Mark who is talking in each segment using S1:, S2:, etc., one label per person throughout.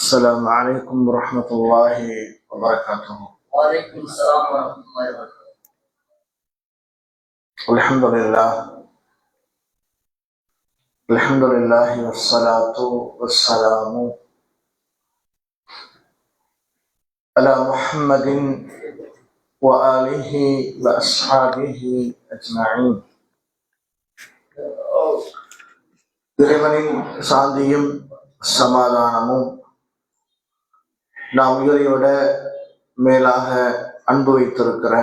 S1: السلام عليكم ورحمة الله وبركاته.
S2: وعليكم السلام ورحمة الله وبركاته.
S1: الحمد لله والصلاة والسلام على محمد وآله وأصحابه أجمعين. இறைவனின் சாந்தியும் சமாதானமும் நாம் உயிரையோட மேலாக அன்பு வைத்திருக்கிற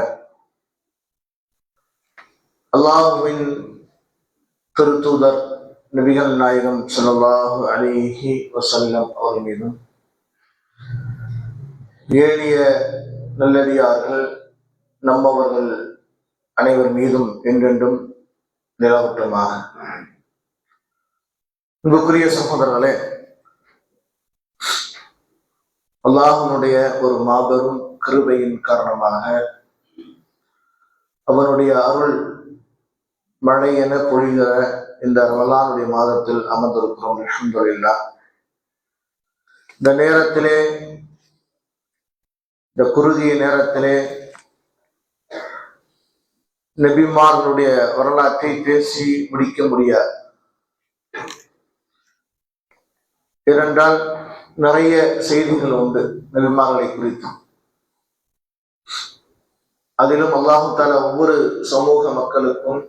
S1: அல்லாஹ்வின் திருத்தூதர் நபிகள் நாயகம் ஸல்லல்லாஹு அலைஹி வஸல்லம் அவர்கள் மீதும் ஏழிய நல்லடியார்கள் நம்மவர்கள் அனைவர் மீதும் என்றென்றும் நிலவட்டுமாக. அன்புக்குரிய சகோதரர்களே, அல்லாஹ்வுடைய ஒரு மாபெரும் கிருபையின் காரணமாக அவனுடைய அருள் மழை என பொழிகிற இந்த ரமலானுடைய மாதத்தில் அமர்ந்திருக்கிறோம். அல்ஹம்துலில்லாஹ். இந்த நேரத்திலே, இந்த குறுகிய நேரத்திலே நபிமார்களுடைய வரலாற்றை பேசி முடிக்க முடியாது. ஏனென்றால் நிறைய செய்திகள் உண்டு நபிமார்களை குறித்து. அதிலும் அல்லாஹு தஆலா ஒவ்வொரு சமூக மக்களுக்கும்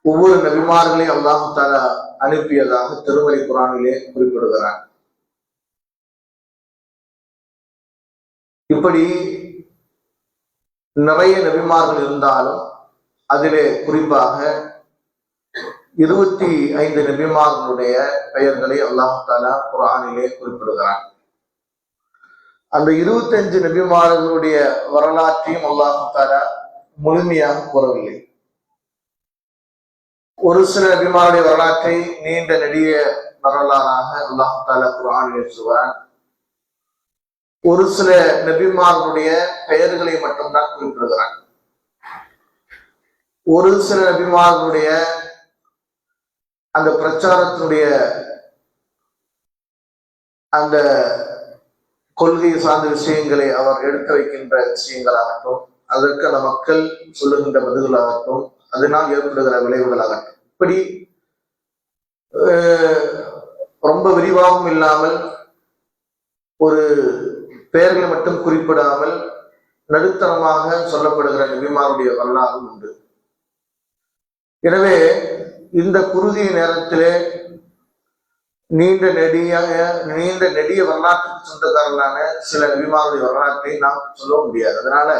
S1: ஒவ்வொரு நபிமார்களையும் அல்லாஹு தஆலா அனுப்பியதாக திருமறை குர்ஆனிலே குறிப்பிடுகிறார். இப்படி நிறைய நபிமார்கள் இருந்தாலும் அதிலே குறிப்பாக 25 நபிமார்களுடைய பெயர்களை அல்லாஹு தஆலா குர்ஆனிலே குறிப்பிடுகிறார். அந்த 25 நபிமார்களுடைய வரலாற்றையும் அல்லாஹு தஆலா முழுமையாக கூறவில்லை. ஒரு சில நபிமாருடைய வரலாற்றை நீண்ட நெடிய வரலாறாக அல்லாஹு தஆலா குர்ஆனிலே சொல்கிறார். ஒரு சில நபிமார்களுடைய பெயர்களை மட்டும்தான் குறிப்பிடுகிறார். ஒரு சில நபிமார்களுடைய அந்த பிரச்சாரத்தினுடைய அந்த கொள்கை சார்ந்த விஷயங்களை அவர் எடுத்து வைக்கின்ற விஷயங்களாகட்டும், அதற்கான மக்கள் சொல்லுகின்ற பதில்களாகட்டும், அதனால் ஏற்படுகிற விளைவுகளாகட்டும், இப்படி ரொம்ப விரிவாகவும் இல்லாமல் ஒரு பெயர்களை மட்டும் குறிப்பிடாமல் நடுத்தரமாக சொல்லப்படுகிற நபிமாருடைய வரலாறும் உண்டு. எனவே இந்த குறுகிய நேரத்திலே நீண்ட நெடிய வரலாற்றுக்கு சொந்தக்காரர்களான சில நபிமாருடைய வரலாற்றை நாம் சொல்ல முடியாது. அதனால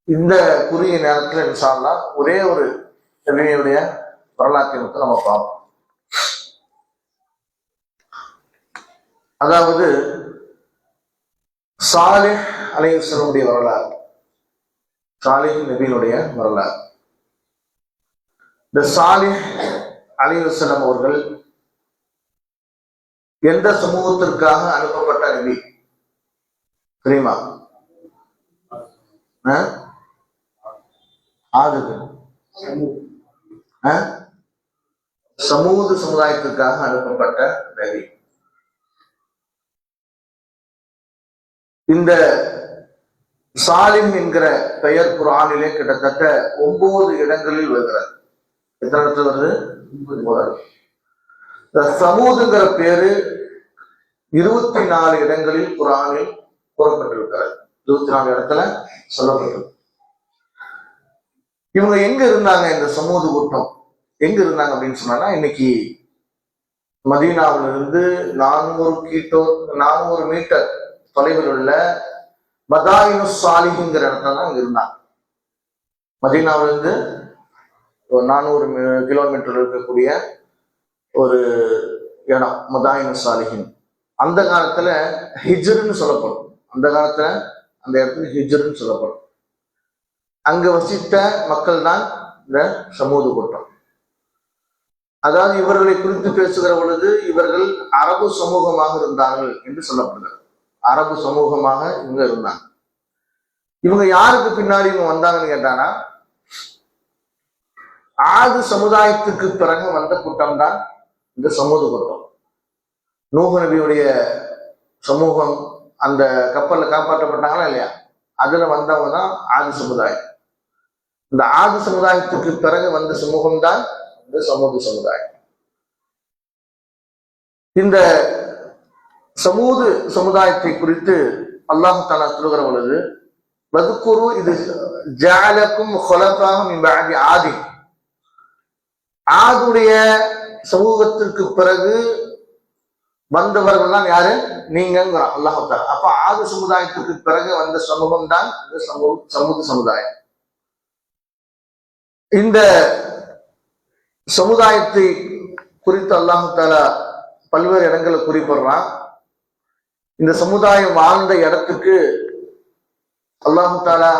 S1: இந்த குறுகிய நேரத்தில் இன்ஷா அல்லாஹ் ஒரே ஒரு நபியுடைய வரலாற்றை மட்டும் நம்ம பார்ப்போம். அதாவது சாலிஹ் அலைஹிஸ்ஸலாமுடைய வரலாறு, சாலிஹ் நபியினுடைய வரலாறு. இந்த சாலிஹ் அலைஹிஸ்ஸலாம் அவர்கள் எந்த சமூகத்திற்காக அனுப்பப்பட்ட நபி தெரியுமா? சமூக சமுதாயத்திற்காக அனுப்பப்பட்ட நபி. இந்த சாலிம் என்கிற பெயர் குர்ஆனிலே கிட்டத்தட்ட 9 இடங்களில் வருகிறது. எத்தனை இடத்துல வருது? 9. இந்த சமூதுங்கிற பேரு 24 இடங்களில் குர்ஆனில் கூறப்பட்டிருக்கிறது. 24 இடத்துல சொல்லப்பட்டிருக்கு. இவங்க எங்க இருந்தாங்க? இந்த சமூது கூட்டம் எங்க இருந்தாங்க அப்படின்னு சொன்னா, இன்னைக்கு மதீனாவிலிருந்து 400 மீட்டர் தொலைவில் உள்ள மதாயினு சாலிஹ்ங்கிற இடத்துல தான் இங்க இருந்தாங்க. மதீனாவிலிருந்து 400 கிலோமீட்டர் இருக்கக்கூடிய ஒரு இடம் மதாயினு சாலிஹின். அந்த காலத்துல ஹிஜ்ருன்னு சொல்லப்படும். அந்த காலத்துல அந்த இடத்துல ஹிஜ்ருன்னு சொல்லப்படும். அங்க வசித்த மக்கள் தான் இந்த சமூது கூட்டம். அதாவது இவர்களை குறித்து பேசுகிற பொழுது இவர்கள் அரபு சமூகமாக இருந்தார்கள் என்று சொல்லப்படுகிறது. அரபு சமூகமாக இவங்க இருந்தாங்க. இவங்க யாருக்கு பின்னாடி இவங்க வந்தாங்கன்னு கேட்டானா, ஆது சமுதாயத்துக்கு பிறகு வந்த கூட்டம் தான் இந்த சமூக கூட்டம். நூஹ் நபியுடைய சமூகம் அந்த கப்பல்ல காப்பாற்றப்பட்டாங்களா இல்லையா, அதுல வந்தவங்க தான் ஆதி சமுதாயம். இந்த ஆதி சமுதாயத்துக்கு பிறகு வந்த சமூகம் தான் இந்த சமூக சமுதாயம். இந்த சமூக சமுதாயத்தை குறித்து அல்லாஹ் தஆலா சொல்லுகிற பொழுது, வதுக்குரு இது ஜஅலக்கும் ஹுலஃபாஹ மின் பஅதி ஆதி, ஆதுடைய சமூகத்திற்கு பிறகு வந்தவர்கள் தான் யாரு, நீங்கிறான் அல்லாஹ் தஆலா. அப்ப ஆது சமுதாயத்துக்கு பிறகு வந்த சமூகம் தான் இந்த சமூக சமுதாயம். இந்த சமுதாயத்தை குறித்து அல்லாஹ் தஆலா பல்வேறு இடங்களை குறிப்பிடுறான். இந்த சமுதாயம் வாழ்ந்த இடத்துக்கு அல்லாஹ் தஆலா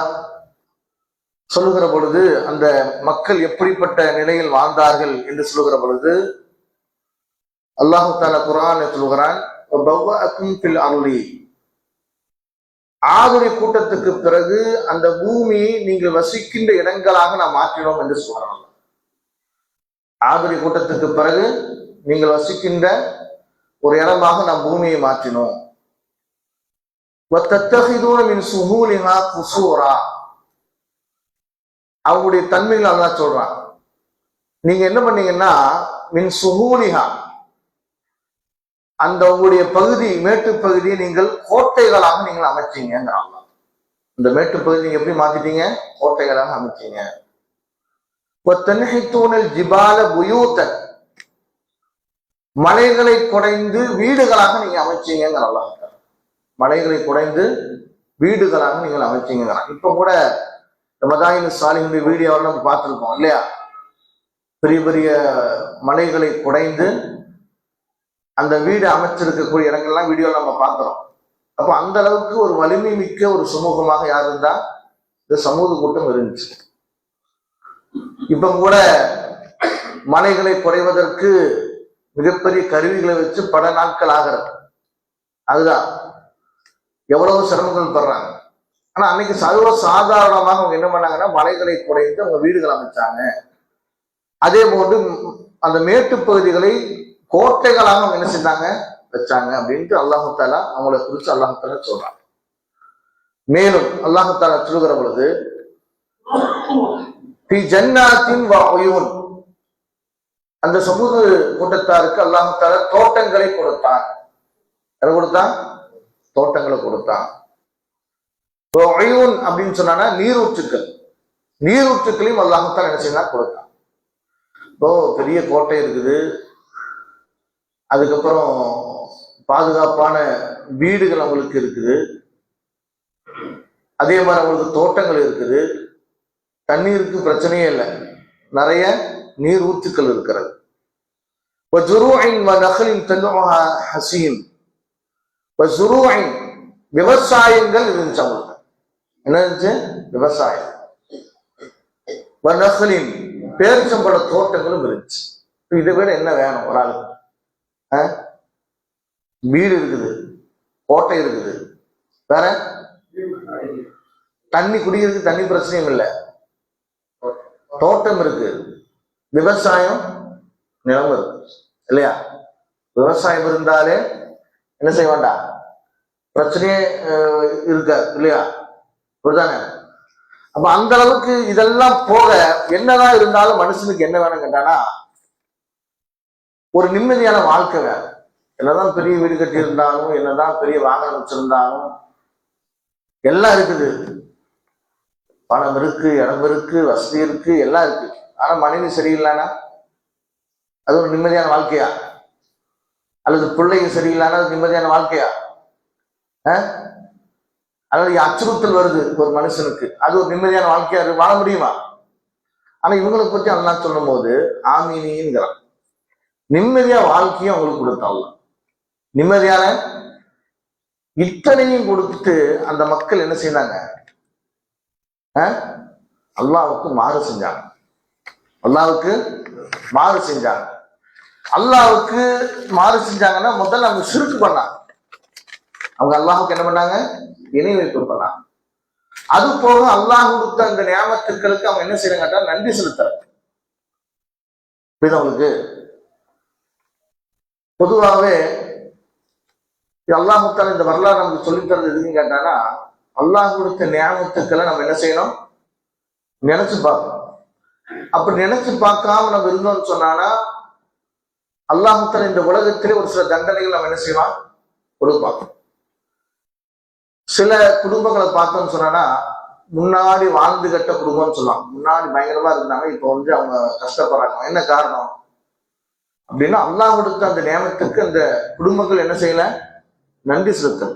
S1: சொல்லுகிற பொழுது, அந்த மக்கள் எப்படிப்பட்ட நிலையில் வாழ்ந்தார்கள் என்று சொல்லுகிற பொழுது அல்லாஹ் தஆலா குர்ஆனில் சொல்கிறான், ஆதுடைய கூட்டத்துக்கு பிறகு அந்த பூமியை நீங்கள் வசிக்கின்ற இடங்களாக நாம் மாற்றினோம் என்று சொல்றாங்க. ஆதுடைய கூட்டத்துக்கு பிறகு நீங்கள் வசிக்கின்ற ஒரு இடமாக நாம் பூமியை மாற்றினோம். அவங்களுடைய தன்மைகள் அல்லாஹ் சொல்றான். நீங்க என்ன பண்ணீங்கன்னா, மின் சுஹூலிஹா, அந்த உங்களுடைய பகுதி மேட்டு பகுதியை நீங்கள் கோட்டைகளாக நீங்கள் அமைச்சீங்கிறாங்க. இந்த மேட்டு பகுதி நீங்க எப்படி மாத்திட்டீங்க, கோட்டைகளாக அமைச்சீங்க. ஜிபால புயூத்தன், மலைகளை குடைந்து வீடுகளாக நீங்க அமைச்சீங்கிறாங்க. மலைகளை குடைந்து வீடுகளாக நீங்கள் அமைச்சீங்கிறாங்க. இப்ப கூட மதாயின் சாலிஹுடைய வீடியோவில் நம்ம பார்த்துருக்கோம் இல்லையா, பெரிய பெரிய மலைகளை குடைந்து அந்த வீடு அமைச்சிருக்கக்கூடிய இடங்கள்லாம் வீடியோவில் நம்ம பார்க்கிறோம். அப்போ அந்த அளவுக்கு ஒரு வலிமை மிக்க ஒரு சமூகமாக யார் இருந்தா, இந்த சமூக கூட்டம் இருந்துச்சு. இப்ப கூட மலைகளை குறைவதற்கு மிகப்பெரிய கருவிகளை வச்சு பல நாட்கள் ஆகிறது. அதுதான் எவ்வளவு சிரமங்கள் படுறாங்க. ஆனா அன்னைக்கு சர்வ சாதாரணமாக அவங்க என்ன பண்ணாங்கன்னா, மலைகளை குறைந்து அவங்க வீடுகள் அமைச்சாங்க. அதே போன்று அந்த மேட்டு பகுதிகளை கோட்டைகளாக அவங்க என்ன செஞ்சாங்க, வச்சாங்க அப்படின்ட்டு அல்லாஹ் தஆலா அவங்களை குறித்து அல்லாஹ் தஆலா சொல்றாங்க. மேலும் அல்லாஹ் தஆலா சொல்லுகிற பொழுது, ஃபீ ஜன்னாத்தின் வ உயூன், அந்த சமூக கூட்டத்தாருக்கு அல்லாஹ் தஆலா தோட்டங்களை கொடுத்தான். எதை கொடுத்தான், தோட்டங்களை கொடுத்தான். உயூன் அப்படின்னு சொன்னா நீரூற்றுக்கள், நீரூற்றுக்களையும் அல்லாஹ் தஆலா என்ன செய்யலாம், கொடுத்தான். இப்போ பெரிய கோட்டை இருக்குது, அதுக்கப்புறம் பாதுகாப்பான வீடுகள் அவங்களுக்கு இருக்குது, அதே மாதிரி அவங்களுக்கு தோட்டங்கள் இருக்குது, தண்ணீருக்கு பிரச்சனையே இல்லை, நிறைய நீர் ஊற்றுக்கள் இருக்கிறது. விவசாயங்கள் இருந்துச்சு அவங்களுக்கு. என்ன இருந்துச்சு, விவசாயம். பேரிச்சம்பழ தோட்டங்களும் இருந்துச்சு. இதை விட என்ன வேணும் ஒரு ஆளுக்கு? வீடு இருக்குது, கோட்டை இருக்குது, வேற தண்ணி குடிக்கிறதுக்கு தண்ணி பிரச்சனையும் இல்லை, தோட்டம் இருக்கு, விவசாயம் நிலம் இருக்கு இல்லையா. விவசாயம் இருந்தாலே என்ன செய்ய வேண்டாம், பிரச்சனையே இருக்காது இல்லையா, அப்படிதானே. அப்ப அந்த அளவுக்கு இதெல்லாம் போக என்னதான் இருந்தாலும் மனுஷனுக்கு என்ன வேணும் கேட்டானா, ஒரு நிம்மதியான வாழ்க்கை வேணும். என்னதான் பெரிய வீடு கட்டி இருந்தாலும், என்னதான் பெரிய வாகனம் வச்சிருந்தாலும், எல்லாம் இருக்குது, பணம் இருக்கு, இடம் இருக்கு, வசதி இருக்கு, எல்லாம் இருக்கு. ஆனா மனைவி சரியில்லைன்னா அது ஒரு நிம்மதியான வாழ்க்கையா? அல்லது பிள்ளைங்க சரியில்லைன்னா அது நிம்மதியான வாழ்க்கையா? அல்லது அச்சுறுத்தல் வருது ஒரு மனுஷனுக்கு, அது ஒரு நிம்மதியான வாழ்க்கையா வாழ முடியுமா? ஆனா இவங்களை பத்தி அல்லாஹ் சொல்லும் போது ஆமீனிங்கிறான். நிம்மதியா வாழ்க்கையும் அவங்களுக்கு கொடுத்தாங்க. நிம்மதியான இத்தனையும் கொடுத்துட்டு அந்த மக்கள் என்ன செய்தாங்க, அல்லாஹ்வுக்கு மாறு செஞ்சாங்க. அல்லாஹ்வுக்கு மாறு செஞ்சாங்க. அல்லாஹ்வுக்கு மாறு செஞ்சாங்கன்னா முதல்ல அவங்க ஷிர்க் பண்ணாங்க. அவங்க அல்லாஹ்வுக்கு என்ன பண்ணாங்க, இணை வைப்பு பண்ணாங்க. அது போக அல்லாஹ் கொடுத்த அந்த நியாமத்துக்களுக்கு அவங்க என்ன செய்யறாங்க, நன்றி செலுத்துறாங்க. புரியுது உங்களுக்கு? பொதுவாகவே இது அல்லாஹ் தஆலா இந்த வரலாறு நமக்கு சொல்லித் தரது எதுன்னு கேட்டானா, அல்லாஹ் கொடுத்த நியாமத்துக்களை நம்ம என்ன செய்யணும், நினைச்சு பார்க்கணும். அப்படி நினைச்சு பார்க்காம நம்ம இருந்தோம்னு சொன்னானா அல்லாஹ் தஆலா இந்த உலகத்திலே ஒரு சில தண்டனைகள் நம்ம என்ன செய்வான், கொடுப்பான். சில குடும்பங்களை பார்த்தோம்னு சொன்னா முன்னாடி வாழ்ந்து கட்ட குடும்பம்னு சொல்லலாம். முன்னாடி பயங்கரமா இருந்தாங்க, இப்போ அவங்க கஷ்டப்படுறாங்க. என்ன காரணம் அப்படின்னா, அல்லாஹ் கொடுத்த அந்த நியமத்துக்கு அந்த குடும்பங்கள் என்ன செய்யல, நன்றி செலுத்தல்.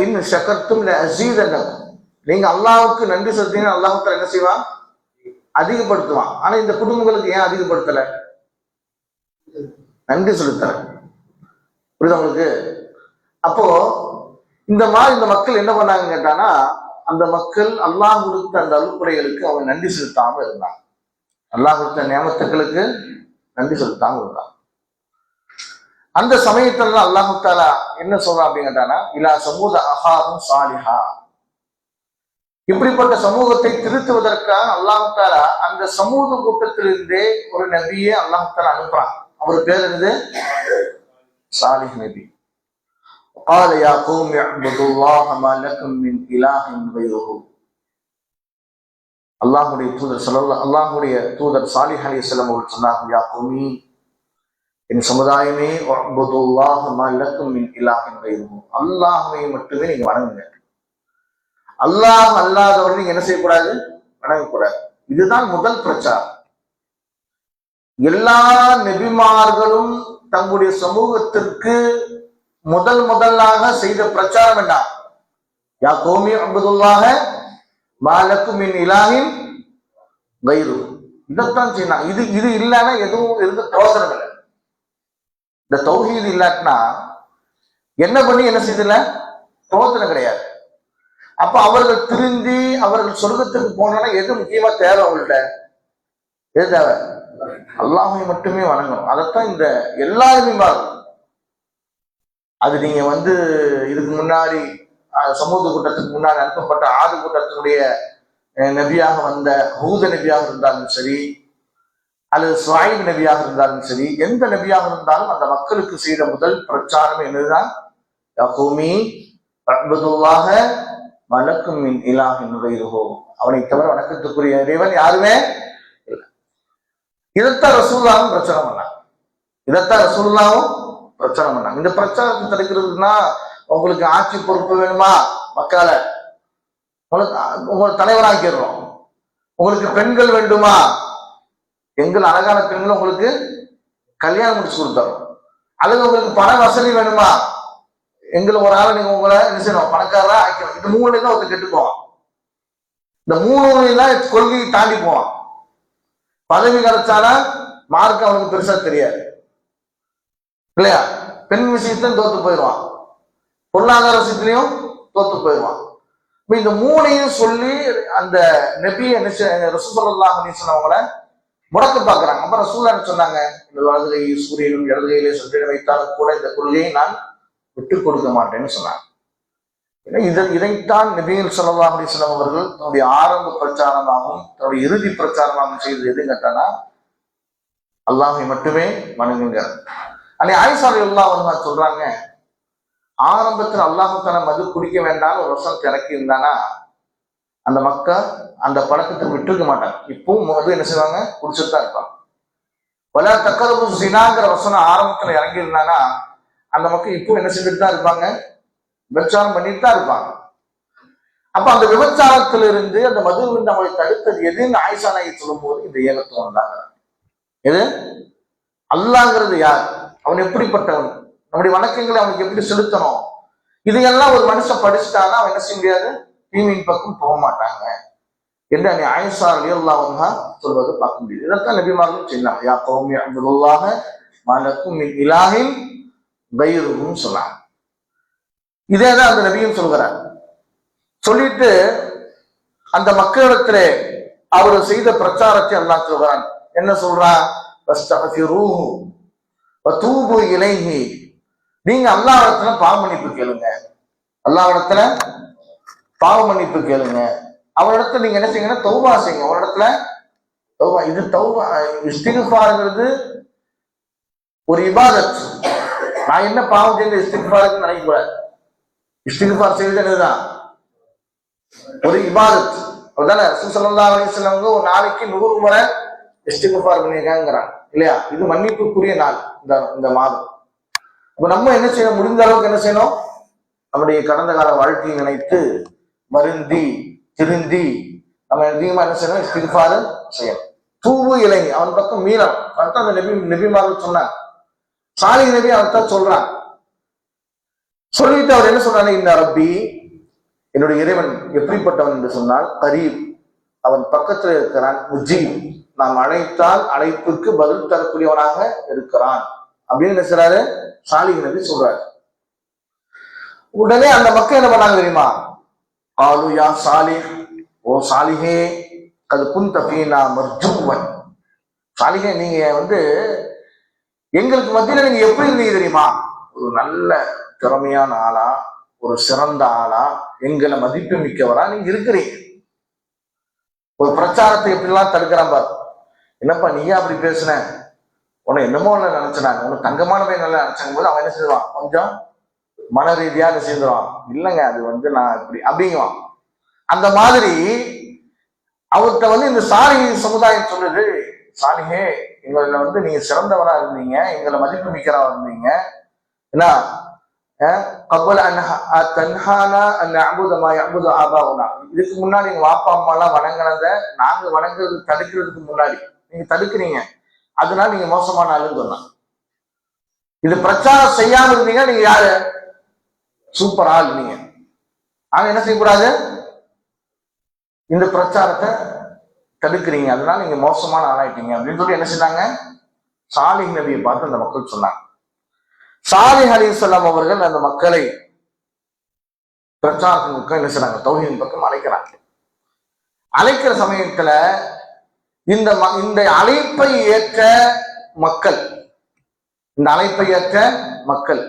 S1: இன்னும் சக்கர்த்தும் அஸீதன்னக்கும், நீங்க அல்லாஹ்வுக்கு நன்றி செலுத்தீங்கன்னா அல்லாஹ் தஆலா என்ன செய்வான், அதிகப்படுத்துவான். ஆனா இந்த குடும்பங்களுக்கு ஏன் அதிகப்படுத்தல, நன்றி செலுத்தல. புரியுது உங்களுக்கு? அப்போ இந்த மாதிரி இந்த மக்கள் என்ன பண்ணாங்க கேட்டானா, அந்த மக்கள் அல்லாஹ் கொடுத்த அந்த அருள்குறைகளுக்கு அவங்க நன்றி செலுத்தாம இருந்தாங்க. அல்லாஹ் கொடுத்த நியமத்துக்களுக்கு நன்றி செலுத்தாம இருந்தாங்க. அந்த சமயத்துல அல்லாஹ் தஆலா என்ன சொல்றான் அப்படின்னு கேட்டானா, இலா சமூத அஹாஹும் சாலிஹா, இப்படிப்பட்ட சமூகத்தை திருத்துவதற்காக அல்லாஹ் தஆலா அந்த சமூக கூட்டத்திலிருந்தே ஒரு நபியை அல்லாஹ் தஆலா அனுப்புறான். அவர் பேர் என்னது, சாலிஹ் நபி. قال يا قوم اعبدوا الله ما لكم من اله غيره. அல்லாஹ்வுடைய தூதர் சாலிஹ் அலைஹிஸ்ஸலாம் அவர்கள் சொன்னார்கள், யா கௌமி, என் சமுதாயமே, உஅ்புதுல்லாஹ மா லக்கும் மின் இலாஹின் கைருஹு, அல்லாஹ்வை மட்டுமே நீங்க வணங்குங்க. அல்லாஹ் அல்லாதவர்கள் நீங்க என்ன செய்யக்கூடாது, வணங்கக்கூடாது. இதுதான் முதல் பிரச்சாரம். எல்லா நபிமார்களும் தங்களுடைய சமூகத்திற்கு முதலாக செய்த பிரச்சாரம் என்ன, யா கௌமி உஅ்புதுல்லாஹ மா லக்கும் மின் இலாஹின் கைருஹு. இதைத்தான் செய்யணும். இது இல்லைன்னா எதுவும் இருந்து பிரயோஜனம் இல்லை. இந்த தௌஹீத் இல்லாட்டினா என்ன பண்ணி என்ன செய்யல, பிரயோஜனம் கிடையாது. அப்ப அவர்கள் திருந்தி அவர்கள் சொர்க்கத்துக்கு போனோம்னா எது முக்கியமா தேவை, அவங்கள்ட்ட எது தேவை, அல்லாஹ்வை மட்டுமே வணங்கணும். அதைத்தான் இந்த எல்லா நபிமாரும், அது நீங்க இதுக்கு முன்னாடி சமூக கூட்டத்துக்கு முன்னாடி அனுப்பப்பட்ட ஆது கூட்டத்தினுடைய நபியாக வந்த ஹூத நபியாக இருந்தாலும் சரி, அல்லது ஷுஐப் நபியாக இருந்தாலும் சரி, எந்த நபியாக இருந்தாலும் அந்த மக்களுக்கு செய்த முதல் பிரச்சாரம் என்னதுதான், யா கௌமி உஅ்புதுல்லாஹ மா லக்கும் மின் இலாஹின் கைருஹு, அவனை தவிர வணக்கத்துக்குரிய இறைவன் யாருமே இல்லை. இதைத்தான் ரசூலுல்லாஹும் பிரச்சாரம் பண்ணாங்க. இந்த பிரச்சாரத்தை தடுக்கிறதுனா, உங்களுக்கு ஆட்சி பொறுப்பு வேணுமா, மக்களை உங்களை தலைவராக்கிறோம். உங்களுக்கு பெண்கள் வேண்டுமா, எங்கள் அழகான பெண்கள் உங்களுக்கு கல்யாணம் முடிச்சு கொடுத்தோம். அல்லது உங்களுக்கு பண வசதி வேணுமா, எங்களை ஒரு ஆளை நீங்க உங்களை என்ன செய்யணும், பணக்காரரா ஆக்கணும். இந்த மூணுல தான் ஒருத்தர் கெட்டு போவான். இந்த மூணுலாம் கொள்கையை தாண்டி போவான். பதவி கிடைச்சாலும் மார்க் அவனுக்கு பெருசா தெரியாது இல்லையா, பெண் விஷயத்திலும் தோத்து போயிடுவான், பொருளாதார விஷயத்திலையும் தோத்து போயிடுவான். இந்த மூணையும் சொல்லி அந்த நபி ரசூல் ஸல்லல்லாஹு அலைஹி வஸல்லம் அவங்கள முடக்க பாக்குறாங்க. அப்ப ரசூலுல்லாஹ் என்ன சொன்னாங்க, இந்த வலது கை சூரியனும் இடது கையிலே சந்திரன் வைத்தாலும் கூட இந்த கொள்கையை நான் விட்டுக் கொடுக்க மாட்டேன்னு சொன்னாங்க. இதைத்தான் நபிகள் ஸல்லல்லாஹு அலைஹி வஸல்லம் அவர்கள் தன்னுடைய ஆரம்ப பிரச்சாரமாகவும் தன்னுடைய இறுதி பிரச்சாரமாகவும் செய்தது எது கேட்டானா, அல்லாஹ்வை மட்டுமே வணங்குங்க. ஆயிஷா ரலியல்லாஹு அன்ஹா சொல்றாங்க, ஆரம்பத்தில் அல்லாஹ் தஆலா மது குடிக்க வேண்டாம் ஒரு வசனத்தை இறக்கி இருந்தானா அந்த மக்கள் அந்த பழக்கத்தை விட்டுருக்க மாட்டாங்க. இப்பவும் மது என்ன செய்வாங்க, குடிச்சுட்டு தான் இருப்பாங்க. வலா தக்ரபு ஸினாங்கிற வசனம் ஆரம்பத்துல இறங்கி இருந்தானா அந்த மக்கள் இப்போ என்ன செஞ்சுட்டு தான் இருப்பாங்க, விபச்சாரம் பண்ணிட்டு தான் இருப்பாங்க. அப்ப அந்த விபச்சாரத்திலிருந்து அந்த மதுவின் நம்மளை தடுத்தது எதுன்னு ஆயிஷா நாயகி சொல்லும் போது இந்த ஏகத்துவம் தாங்க. எது, அல்லாஹ்ங்கிறது யார், அவன் எப்படிப்பட்டவன், நம்முடைய வணக்கங்களை அவனுக்கு எப்படி செலுத்தணும், இதையெல்லாம் ஒரு மனுஷன் படிச்சுட்டானா அவன் என்ன செய்ய முடியாது, தீமையின் பக்கம் போக மாட்டாங்க என்று ஆயிஷா ரலியல்லாஹு அன்ஹா சொல்வது பார்க்க முடியுது. இதைத்தான் நபிமார்களும் சொன்னாங்க, யா கௌமி உஅ்புதுல்லாஹ மா லக்கும் மின் இலாஹின் கைருஹுன்னு சொன்னாங்க. இதேதான் அந்த நபியும் சொல்கிறார். சொல்லிட்டு அந்த மக்களிடத்திலே அவர் செய்த பிரச்சாரத்தை அல்லாஹ் சொல்கிறான். என்ன சொல்றான், வஸ்தக்ஃபிரூஹு வதூபு இலைஹி, நீங்க அல்லாஹ்விடத்துல பாவ மன்னிப்பு கேளுங்க, அல்லாஹ்விடத்துல பாவ மன்னிப்பு கேளுங்க. அவரிடத்துல நீங்க என்ன செய்யுங்கன்னா தௌபா செய்யுங்க. அவரிடத்துல தௌபா, இது தௌபா இஸ்திக்ஃபார்ங்கிறது ஒரு இபாதத். நான் என்ன பாவம் செய்த இஸ்திக்ஃபாருக்கு நினைக்கக்கூடாது. இஸ்திக்ஃபார் செய்வது என்னதுதான் ஒரு இபாதத். அதுதானே ரசூல் ஸல்லல்லாஹு அலைஹி வஸல்லம் ஒரு நாளைக்கு 100 முறை இஸ்திக்ஃபார் பண்ணியிருக்காங்கிறாங்க இல்லையா? இது மன்னிப்புக்குரிய நாள் இந்த மாதம். அப்ப நம்ம என்ன செய்யணும்? முடிந்த அளவுக்கு என்ன செய்யணும்? நம்முடைய கடந்த கால வாழ்க்கையை நினைத்து வருந்தி திருந்தி நம்ம அதிகமா என்ன செய்யணும்? இஸ்திக்ஃபார் செய்யணும். தூவு இலை அவன் பக்கம் மீறணும். அதுதான் அந்த நபிமார்கள் சொன்னாங்க. சாலிஹ் நபி அவர்தான் சொல்றான். சொல்லிட்டு அவர் என்ன சொல்றாரு? இந்த ரப்பி, என்னுடைய இறைவன் எப்படிப்பட்டவன் என்று சொன்னால் கரீப், அவன் பக்கத்தில் இருக்கிறான். முஜீப், நாம் அழைத்தால் அழைப்புக்கு பதில் தரக்கூடியவனாக இருக்கிறான் அப்படின்னு என்ன செய்றாரு? சாலிஹ் நபி சொல்றாரு. உடனே அந்த மக்கள் என்ன பண்ணாங்க தெரியுமா? காலு யா சாலிஹ், ஓ சாலிஹே, அது குந்த ஃபீனா மர்ஜூவன். சாலிஹே, நீங்க எங்களுக்கு மத்தியில நீங்க எப்படி இருந்தீங்க தெரியுமா? ஒரு நல்ல திறமையான ஆளா, ஒரு சிறந்த ஆளா, எங்களை மதிப்பு மிக்கவரா நீங்க இருக்கிறீங்க. ஒரு பிரச்சாரத்தை எப்படிலாம் தடுக்கிறான் பாரு. என்னப்பா நீயா அப்படி பேசுன, உன்னை என்னமோ நினைச்சாங்க, உனக்கு தங்கமான பையன் நல்லா நினைச்சாங்க போது அவன் என்ன செய்வான்? கொஞ்சம் மன ரீதியா என்ன செய்வான்? இல்லைங்க அது நான் இப்படி அப்படிங்குவான். அந்த மாதிரி அவர்கிட்ட இந்த சாலிஹ் சமுதாயம் சொல்லுது, சாலிஹே, எங்களை நீங்க சிறந்தவரா இருந்தீங்க, எங்களை மதிப்பு மிக்கிறா இருந்தீங்க. என்ன இதுக்கு முன்னாடி எங்க வாப்பா அம்மா எல்லாம் வணங்கினத நாங்க வணங்குறது தடுக்கிறதுக்கு முன்னாடி நீங்க தடுக்கிறீங்க, அதனால நீங்க மோசமான ஆளுன்னு சொன்னாங்க. இது பிரச்சாரம் செய்யாம இருந்தீங்க, நீங்க யாரு? சூப்பர் ஆள் நீங்க. ஆனா என்ன செய்யக்கூடாது? இந்த பிரச்சாரத்தை தடுக்கிறீங்க, அதனால நீங்க மோசமான ஆளாயிட்டீங்க அப்படின்னு சொல்லி என்ன செஞ்சாங்க? சாலிஹ் நபியை பார்த்து அந்த மக்கள் சொன்னாங்க. சாலிஹ் அலைஹிஸ்ஸலாம் அவர்கள் அந்த மக்களை பிரச்சாரத்தின் பக்கம் என்ன செய்றாங்க? தௌஹீதின் பக்கம் அழைக்கிறாங்க. அழைக்கிற சமயத்துல இந்த அழைப்பை ஏற்ற மக்கள், இந்த அழைப்பை ஏற்ற மக்கள்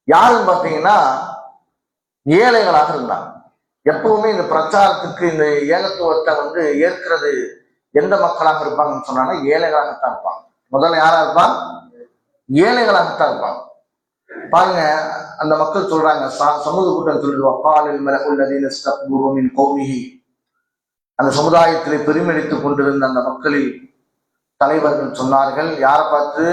S1: யாருன்னு பார்த்தீங்கன்னா ஏழைகளாக இருந்தாங்க. எப்பவுமே இந்த பிரச்சாரத்துக்கு இந்த ஏகத்துவத்தை ஏற்கிறது எந்த மக்களாக இருப்பாங்கன்னு சொன்னாங்கன்னா ஏழைகளாகத்தான் இருப்பாங்க. முதல்ல யாரா இருப்பாங்க? ஏழைகளாகத்தான் இருப்பாங்க. பாருங்க, அந்த மக்கள் சொல்றாங்க, சமூக கூட்டம் சொல்லிடுவாங்க, அந்த சமுதாயத்திலே பெருமெடுத்துக் கொண்டிருந்த அந்த மக்களில் தலைவர்கள் சொன்னார்கள், யாரை பார்த்து?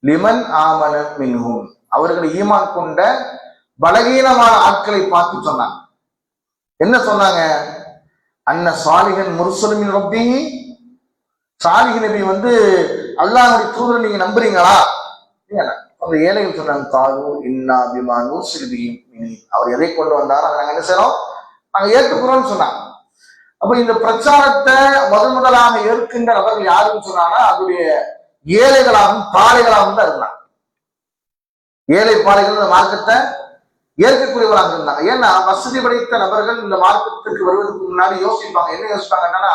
S1: லிமன் ஆமன மின்ஹும், அவர்கள் ஈமான் கொண்ட பலகீனமான ஆட்களை பார்த்து சொன்னாங்க. என்ன சொன்னாங்க? அன்ன சாலிஹன் முர்சலுமின் ரப்பி, சாலிஹ் நபி அல்லாஹ்வுடைய தூதரை நீங்க நம்புறீங்களா? அந்த ஏழைகள் சொன்னாங்க, காலு இன்னா பிமா நுர்சில் பிஹி முஃமினீன், அவர் எதை கொண்டு வந்தாரோ அதை நாங்க என்ன செய்றோம்? நாங்க ஏற்றுக்கிறோம்னு சொன்னாங்க. அப்ப இந்த பிரச்சாரத்தை முதலாக ஏற்கின்ற நபர்கள் யாருன்னு சொன்னாங்கன்னா அதனுடைய ஏழைகளாகவும் பாலைகளாகவும் தான் இருந்தாங்க. ஏழை பாலைகள் இந்த மார்க்கத்தை ஏற்கக்கூடியவராக இருந்தாங்க. ஏன்னா வசதி படைத்த நபர்கள் இந்த மார்க்கத்துக்கு வருவதற்கு முன்னாடி யோசிப்பாங்க. என்ன யோசிப்பாங்கன்னா,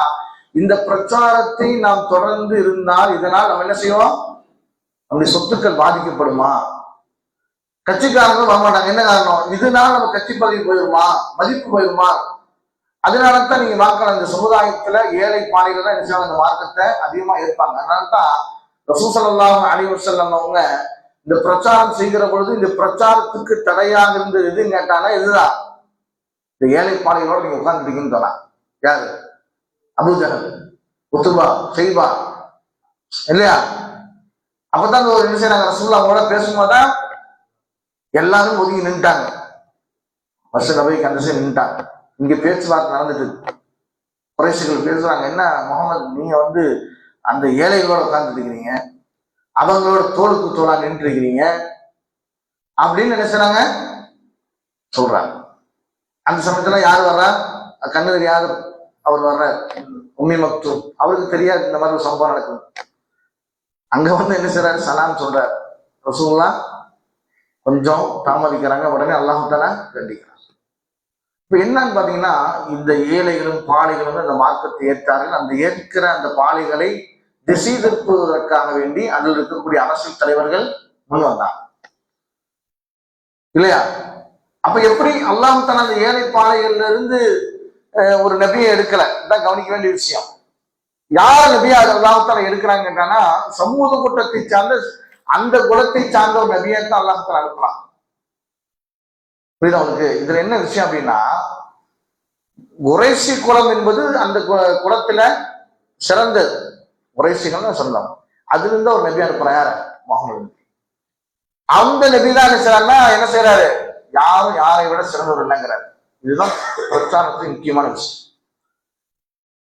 S1: இந்த பிரச்சாரத்தை நாம் தொடர்ந்து இருந்தால் இதனால் நம்ம என்ன செய்வோம்? நம்முடைய சொத்துக்கள் பாதிக்கப்படுமா? கட்சிக்காரங்களும் வரமாட்டாங்க. என்ன காரணம்? இதனால நம்ம கட்சி பதவி போயிருமா, மதிப்பு போயிருமா? அதனாலதான் நீங்க பார்க்கலாம், இந்த சமுதாயத்துல ஏழை பாலைகள் தான் என்ன செய்வாங்க? இந்த மார்க்கத்தை அதிகமா ஏற்பாங்க. அதனால்தான் ரசூல் ஸல்லல்லாஹு அலைஹி வஸல்லம் அவங்க இந்த பிரச்சாரம் செய்கிற பொழுது இந்த பிரச்சாரத்துக்கு தடையாக இருந்தது எதுன்னு கேட்டானா இதுதான், இந்த ஏழை பாலைகளோட நீங்க உட்கார்ந்துட்டீங்கன்னு சொன்னாங்க. யாரு? அபூஜஹல், உத்பா, ஷைபா இல்லையா? அப்பதான் ஒரு என்ன செய்யறாங்க? ரசூலுல்லாஹோட பேசும்போதுதான் எல்லாரும் ஒதுங்கி நின்ட்டாங்க. மஸ்ஜித் நபவிக்கு அந்த சைடு நின்ட்டாங்க. இங்க பேச்சுவார்த்தை நடந்துட்டு குறைஷிகள் பேசுறாங்க, என்ன முகமது, நீங்க அந்த ஏழைகளோட உட்கார்ந்துட்டு இருக்கிறீங்க, அவங்களோட தோளுக்கு தோளா நின்று இருக்கிறீங்க அப்படின்னு நினைச்சாங்க சொல்றாங்க. அந்த சமயத்துல யாரு வர்றா? கண்ணு தெரியாது அவர் வர்ற உம்மி மக்தூம். அவருக்கு தெரியாது இந்த மாதிரி ஒரு சம்பவம் நடக்குது. அங்க என்ன செய்றாரு? சலாம் சொல்றாரு. ரசூலுல்லாஹ் கொஞ்சம் தாமதிக்கிறாங்க. உடனே அல்லாஹ் தஆலா கண்டிக்கிறார். இப்ப என்னன்னு பாத்தீங்கன்னா, இந்த ஏழைகளும் பாலைகளும் அந்த மார்க்கத்தை ஏற்றார்கள். அந்த ஏற்கிற அந்த பாலைகளை திசை திருப்புவதற்காக வேண்டி அதில் இருக்கக்கூடிய அரசியல் தலைவர்கள் முன் வந்தாங்க இல்லையா? அப்ப எப்படி அல்லாஹ் தஆலா அந்த ஏழை பாலைகள்ல இருந்து ஒரு நபியை எடுக்கல? இதான் கவனிக்க வேண்டிய விஷயம். யார் நபியா அல்லாஹால எடுக்கிறாங்கன்னா சமூக கூட்டத்தை சார்ந்த அந்த குலத்தை சார்ந்த ஒரு நபியை தான் அல்லாஹால அனுப்புறான். புரியுதா உங்களுக்கு? இதுல என்ன விஷயம் அப்படின்னா, குறைசி குலம் என்பது அந்த குலத்துல சிறந்தது. குறைசிகள் சொந்தம். அதுல இருந்து ஒரு நபி அனுப்புறான். யார? முகமது நபி. அந்த நபி தான் என்ன செய்யறாரு? யாரும் யாரை விட சிறந்தவர் இல்லைங்கிறாரு. இதுதான் பிரச்சாரத்தின் முக்கியமான விஷயம்.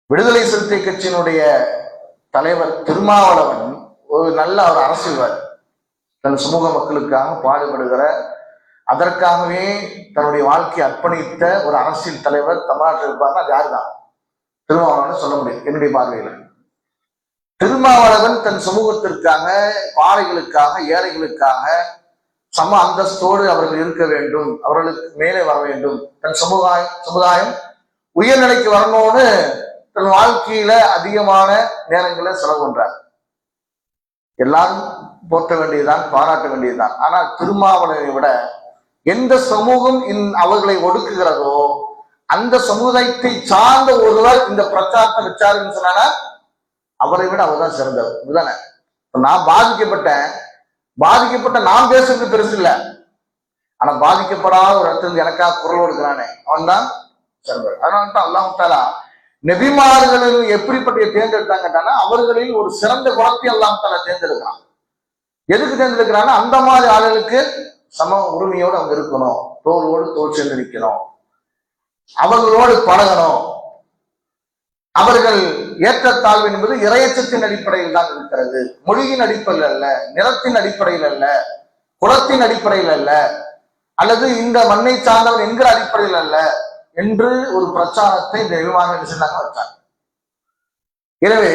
S1: விடுதலை சிறுத்தை கட்சியினுடைய தலைவர் திருமாவளவன் ஒரு நல்ல ஒரு அரசியல்வாதி. தன் சமூக மக்களுக்காக பாடுபடுகிற, அதற்காகவே தன்னுடைய வாழ்க்கையை அர்ப்பணித்த ஒரு அரசியல் தலைவர் தமிழ்நாட்டில் இருப்பாருன்னா அது யாருதான்? திருமாவளவன் சொல்ல முடியும் என்னுடைய பார்வையில. திருமாவளவன் தன் சமூகத்திற்காக, பாறைகளுக்காக, ஏழைகளுக்காக சம அந்தஸ்தோடு அவர்கள் இருக்க வேண்டும், அவர்களுக்கு மேலே வர வேண்டும், தன் சமுதாயம் உயர்நிலைக்கு வரணும்னு தன் வாழ்க்கையில அதிகமான நேரங்களை செலவு பண்றார். எல்லாரும் போற்ற வேண்டியதுதான், பாராட்ட வேண்டியதுதான். ஆனால் திருமாவளவனை விட எந்த சமூகம் அவர்களை ஒடுக்குகிறதோ அந்த சமுதாயத்தை சார்ந்த ஒருவர் இந்த பிரச்சாரத்தை வச்சாருன்னு சொன்னாங்க, அவரை விட அவர் தான் சிறந்தவர். இதுதானே? நான் பாதிக்கப்பட்ட நான் பேசுறது பெருசு இல்லை. ஆனா பாதிக்கப்படாத ஒரு இடத்துல எனக்காக குரல் கொடுக்கிறானே அவன் தான் சிறந்தவர். அதனால தான் அல்லாஹ் தஆலா நபிமார்களில் எப்படிப்பட்ட தேர்ந்தெடுத்தாங்கன்னா அவர்களில் ஒரு சிறந்த குணத்தை அல்லாஹ் தஆலா தேர்ந்தெடுக்கிறான். எதுக்கு தேர்ந்தெடுக்கிறான்னா அந்த மாதிரி ஆளுகளுக்கு சம உரிமையோடு அவங்க இருக்கணும், தோளோடு தோல் சேர்ந்து நிற்கணும், அவர்களோடு பழகணும். அவர்கள் ஏற்றத்தாழ்வு என்பது இறையச்சத்தின் அடிப்படையில் தான் இருக்கிறது. மொழியின் அடிப்படையில் அல்ல, நிறத்தின் அடிப்படையில் அல்ல, குலத்தின் அடிப்படையில் அல்ல, அல்லது இந்த மண்ணை சார்ந்தவன் என்கிற அடிப்படையில் அல்ல என்று ஒரு பிரச்சாரத்தை இந்த விமானம் வச்சாங்க. எனவே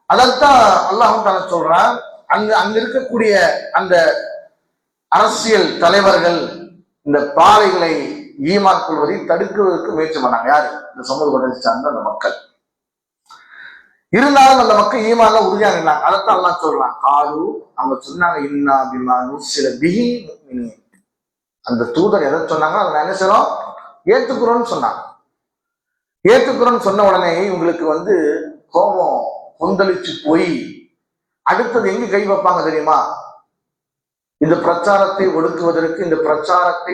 S1: அதைத்தான் அல்லாஹ் தஆலா சொல்றான். அங்க இருக்கக்கூடிய அந்த அரசியல் தலைவர்கள் இந்த பாறைகளை ஈமான் கொள்வதை தடுக்குவதற்கு முயற்சி பண்ணாங்க. யாரு? இந்த சமூகத்தை சார்ந்த அந்த மக்கள். இருந்தாலும் அந்த மக்கள் ஈமான்ல உறுதியாக இருந்தாங்க. அதைத்தான் எல்லாம் சொல்றான். காலு அவங்க சொன்னாங்க, இன்னா பிமானு சில பிஹி முஃமினீன். அந்த தூதர் எதை சொன்னாங்க அதை என்ன செய்யறோம்? ஏத்துக்கிறோம்னு சொன்னாங்க. ஏத்துக்கிறோம்னு சொன்ன உடனே இவங்களுக்கு கோபம் கொந்தளிச்சு போய் அடுத்தது எங்க கை வைப்பாங்க தெரியுமா? இந்த பிரச்சாரத்தை ஒடுக்குவதற்கு, இந்த பிரச்சாரத்தை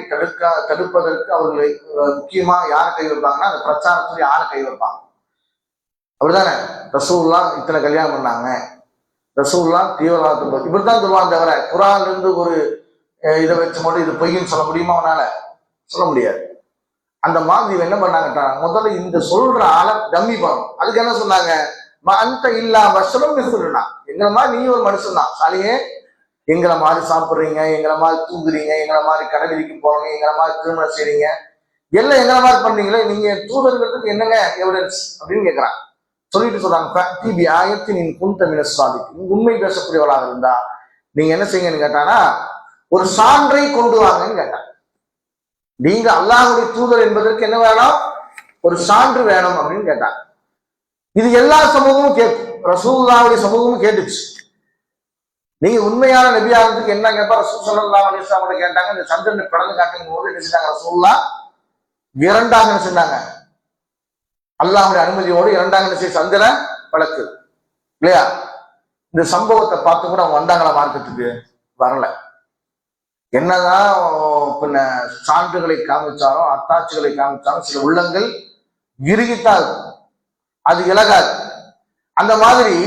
S1: தடுப்பதற்கு அவர்களை முக்கியமா யாரை கை வைப்பாங்கன்னா அந்த பிரச்சாரத்துல யாரை கை வைப்பாங்க? அப்படிதானே? ரசூலுல்லாஹ் இத்தனை கல்யாணம் பண்ணாங்க, ரசூலுல்லாஹ் தீவிரவாதத்தை இப்படித்தான் சொல்லுவாங்க. தவிர குர்ஆன்ல இருந்து ஒரு இதை வச்சு மட்டும் இது பொய்ன்னு சொல்ல முடியுமா? அவனால சொல்ல முடியாது. அந்த மாதிரி என்ன பண்ணாங்கட்டா, முதல்ல இந்த சொல்ற ஆளை டம்மி பண்ணணும். அதுக்கு என்ன சொன்னாங்க? அந்த இல்லா வசனம் சொல்லுனா, எங்களை மாதிரி நீ ஒரு மனுஷன் தான் சாலியே, எங்களை மாதிரி சாப்பிட்றீங்க, எங்களை மாதிரி தூங்குறீங்க, எங்களை மாதிரி கடலிக்கு போறீங்க, எங்களை மாதிரி திருமணம் செய்றீங்க, எல்லாம் எங்களை மாதிரி பண்றீங்களே, நீங்க தூதர்களுக்கு என்னங்க எவிடன்ஸ் அப்படின்னு கேட்கிறான். சொல்லிட்டு சொல்றாங்க, ஆயத்தின் குந்தமின சாதிக்கு உண்மை பேசக்கூடியவளாக இருந்தா நீங்க என்ன செய்யுங்கன்னு கேட்டானா ஒரு சான்றை கொண்டு வாங்கன்னு கேட்டாங்க. நீங்க அல்லாஹ்வுடைய தூதர் என்பதற்கு என்ன வேணும்? ஒரு சான்று வேணும் அப்படின்னு கேட்டாங்க. இது எல்லா சமூகமும் கேட்கும், ரசூலுல்லாஹ்வுடைய சமூகமும் கேட்டுச்சு. நீங்க உண்மையான நபியாகிறதுக்கு என்ன கேட்பா? ரசூல் ஸல்லல்லாஹு அலைஹி வஸல்லம் கேட்டாங்க. இந்த சந்திரனை பிளந்து காட்டும் போது என்ன செஞ்சாங்க? ரசூலுல்லாஹ் இரண்டாக என்ன செஞ்சாங்க? அல்லாஹ்வுடைய அனுமதியோடு இரண்டாக என்ன செய்ய சந்திரன் பழக்கு இல்லையா? இந்த சம்பவத்தை பார்த்து கூட அவங்க வந்தாங்களா? மார்க்கத்துக்கு வரல. என்னதான் பின்ன சான்றுகளை காமிச்சாலும் அத்தாட்சிகளை காமிச்சாலும் சில உள்ளங்கள் இறுகித்தான் இருக்கும், அது இலகாது. அந்த மாதிரி